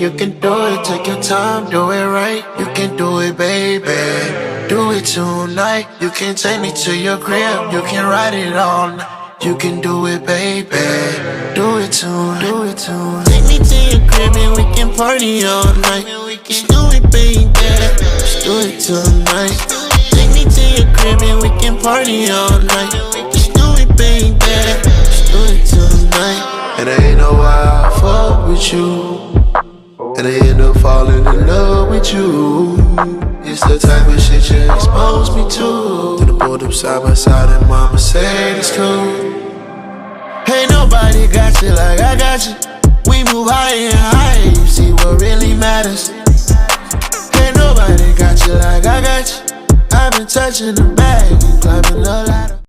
you can do it. Take your time, do it right. You can do it, baby. Do it tonight. You can take me to your crib. You can ride it all night. You can do it, baby. Do it tonight. Do it tonight. Take me to your crib and we can party all night. Just do it, baby. Just do it tonight. Take me to your crib and we can party all night. Just do it, baby. Just do it tonight. And I ain't know why I fuck with you, and I end up falling in love with you. It's the type of shit you expose me to. Then I pulled up side by side and mama said it's cool. Ain't nobody got you like I got you. We move higher and higher, you see what really matters. Ain't nobody got you like I got you. I've been touching the bag and climbing the ladder.